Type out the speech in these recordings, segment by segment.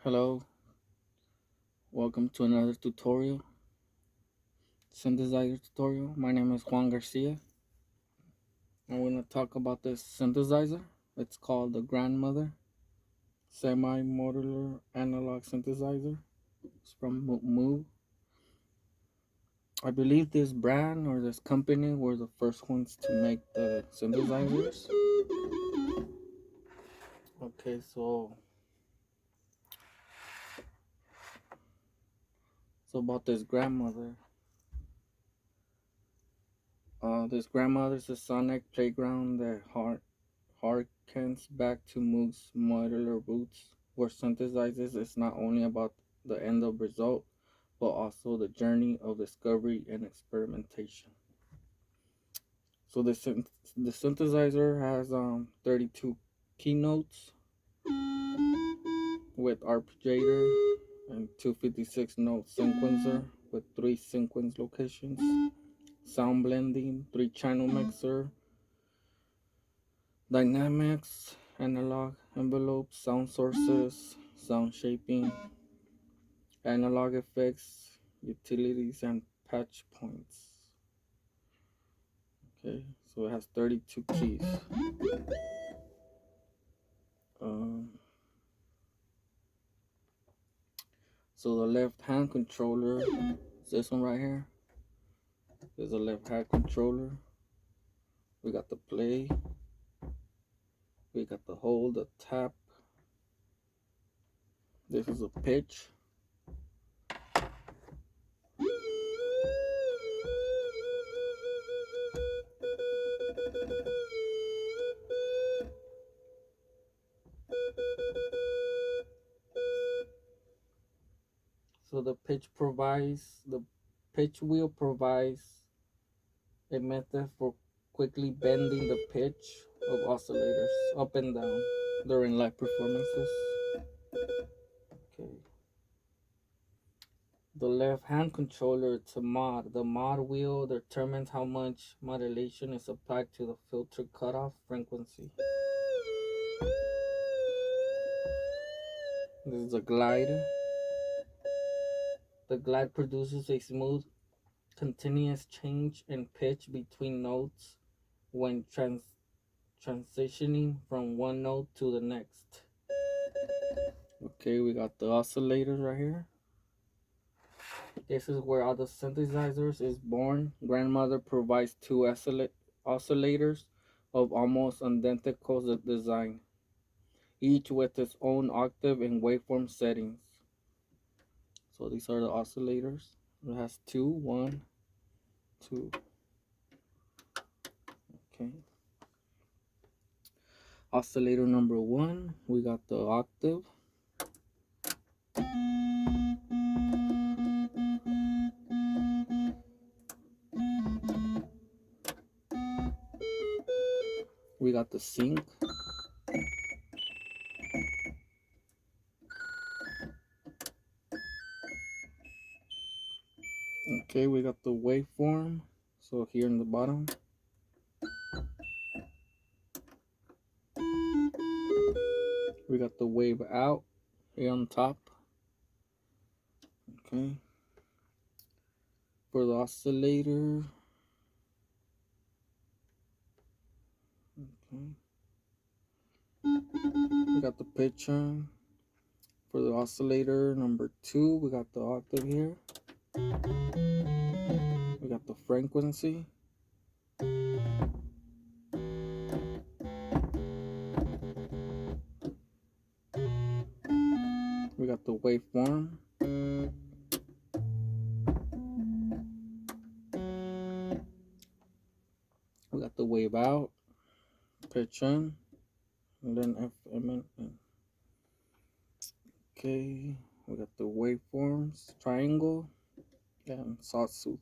Hello, welcome to another tutorial, synthesizer tutorial. My name is Juan Garcia. I'm going to talk about this synthesizer. It's called the Grandmother Semi-Modular Analog Synthesizer. It's from Moog. I believe this brand or this company were the first ones to make the synthesizers. Okay, so about this grandmother. This grandmother is a sonic playground that harkens back to Moog's modular roots, where synthesizers is not only about the end of result, but also the journey of discovery and experimentation. So the synthesizer has 32 keynotes with arpeggiator and 256 note sequencer with 3 sequence locations, sound blending, 3 channel mixer, dynamics, analog envelopes, sound sources, sound shaping, analog effects, utilities, and patch points. Okay, so it has 32 keys. Um, so the left hand controller is this one right here. There's a left hand controller. We got the play. We got the hold, the tap. This is a pitch. So the pitch wheel provides a method for quickly bending the pitch of oscillators up and down during live performances. Okay. The left hand controller, it's a mod. The mod wheel determines how much modulation is applied to the filter cutoff frequency. This is a glide. The glide produces a smooth, continuous change in pitch between notes when transitioning from one note to the next. Okay, we got the oscillators right here. This is where all the synthesizers is born. Grandmother provides 2 oscillators of almost identical design, each with its own octave and waveform settings. So these are the oscillators. It has 2, 1, 2. Okay. Oscillator number 1, we got the octave. We got the sync. Okay, we got the waveform. So here in the bottom. We got the wave out here on top. Okay. For the oscillator. Okay. We got the pitch on. For the oscillator number 2, we got the octave here. We got the frequency. We got the waveform. We got the wave out, pitch on, and then FM in. Okay, we got the waveforms, triangle, and sawtooth.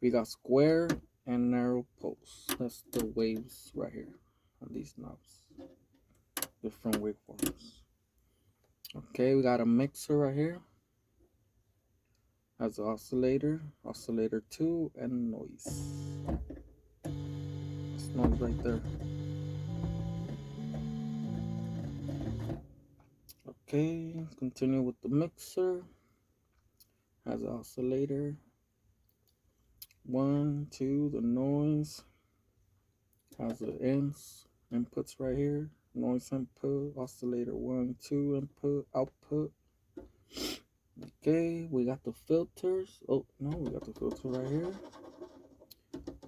We got square and narrow pulse. That's the waves right here on these knobs. Different waveforms. Okay, we got a mixer right here. Has an oscillator, oscillator 2, and noise. It's noise right there. Okay, continue with the mixer. Has an oscillator. 1, 2, the noise. Has the inputs right here. Noise input, oscillator 1, 2 input, output. Okay, we got the filters. Oh, no, we got the filter right here.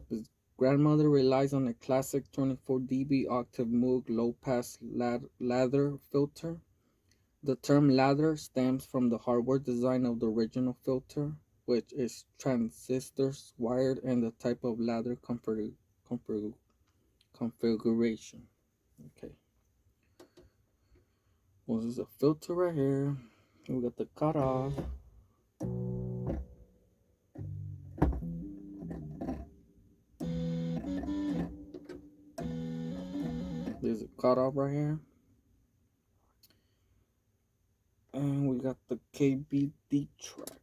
His grandmother relies on a classic 24 dB octave Moog low-pass lather filter. The term lather stems from the hardware design of the original filter, which is transistors wired and the type of lather configuration. Okay. Well, this is a filter right here. We got the cutoff. There's a cutoff right here. And we got the KBD track.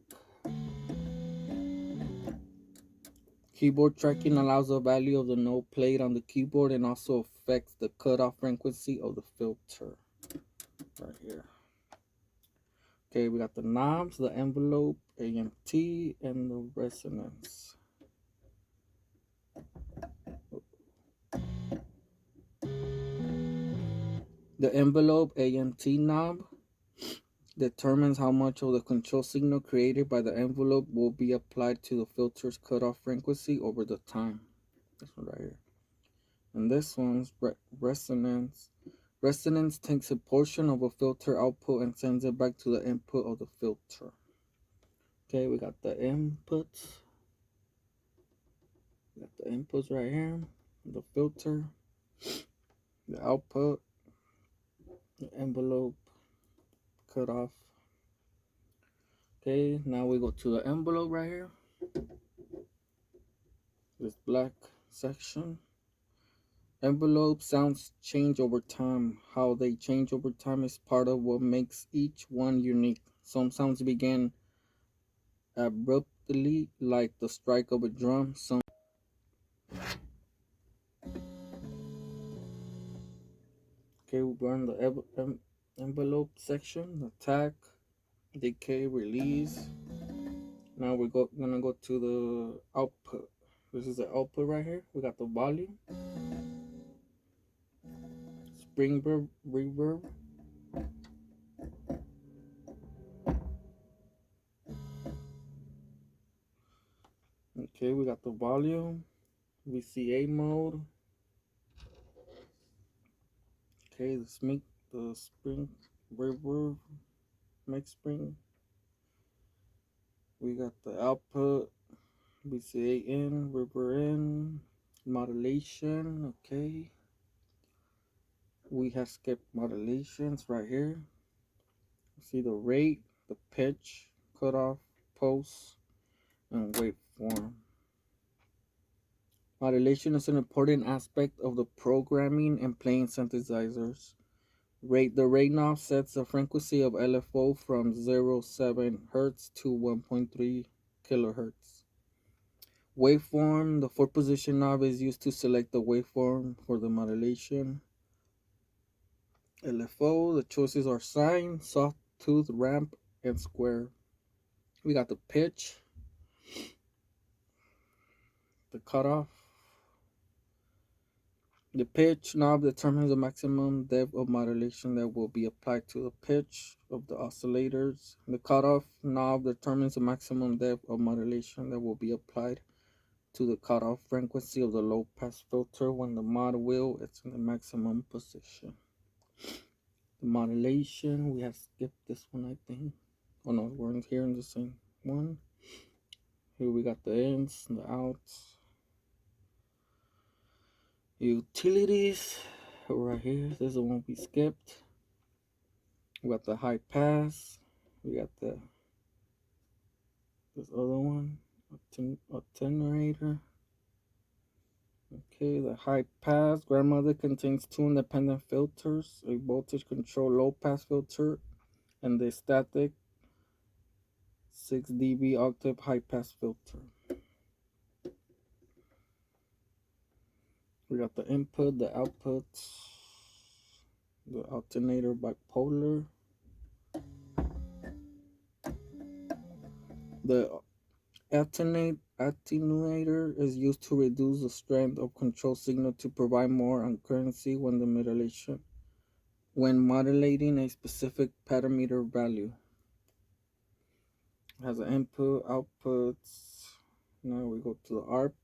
Keyboard tracking allows the value of the note played on the keyboard and also affects the cutoff frequency of the filter. Right here. Okay, we got the knobs, the envelope, AMT, and the resonance. The envelope AMT knob determines how much of the control signal created by the envelope will be applied to the filter's cutoff frequency over the time. This one right here. And this one's resonance. Resonance takes a portion of a filter output and sends it back to the input of the filter. Okay, we got the inputs. We got the inputs right here. The filter. The output. The envelope. Cutoff. Okay, now we go to the envelope right here. This black section. Envelope sounds change over time. How they change over time is part of what makes each one unique. Some sounds begin abruptly, like the strike of a drum. Some okay, we're in the envelope section. Attack, decay, release. Now we're gonna go to the output. This is the output right here. We got the volume, spring reverb. Okay, we got the volume, VCA mode. Okay, the spring reverb, mix spring. We got the output, VCA in, reverb in, modulation. Okay, we have skipped modulations right here. See the rate, the pitch, cutoff, pulse, and waveform. Modulation is an important aspect of the programming and playing synthesizers. The rate knob sets the frequency of LFO from 0.7 Hz to 1.3 kHz. Waveform, the 4-position knob is used to select the waveform for the modulation. LFO, the choices are sine, sawtooth, ramp, and square. We got the pitch, the cutoff. The pitch knob determines the maximum depth of modulation that will be applied to the pitch of the oscillators. The cutoff knob determines the maximum depth of modulation that will be applied to the cutoff frequency of the low pass filter when the mod wheel is in the maximum position. The modulation, we have skipped this one, I think. Oh no, we're here in the same one. Here we got the ins and the outs. Utilities right here. This is the one we skipped. We got the high pass. We got this other one, attenuator. Okay, the high pass. Grandmother contains 2 independent filters, a voltage control low pass filter and the static 6 dB octave high pass filter. We got the input, the output, the alternator bipolar. The attenuator is used to reduce the strength of control signal to provide more accuracy when modulating a specific parameter value. It has an input, outputs. Now we go to the ARP.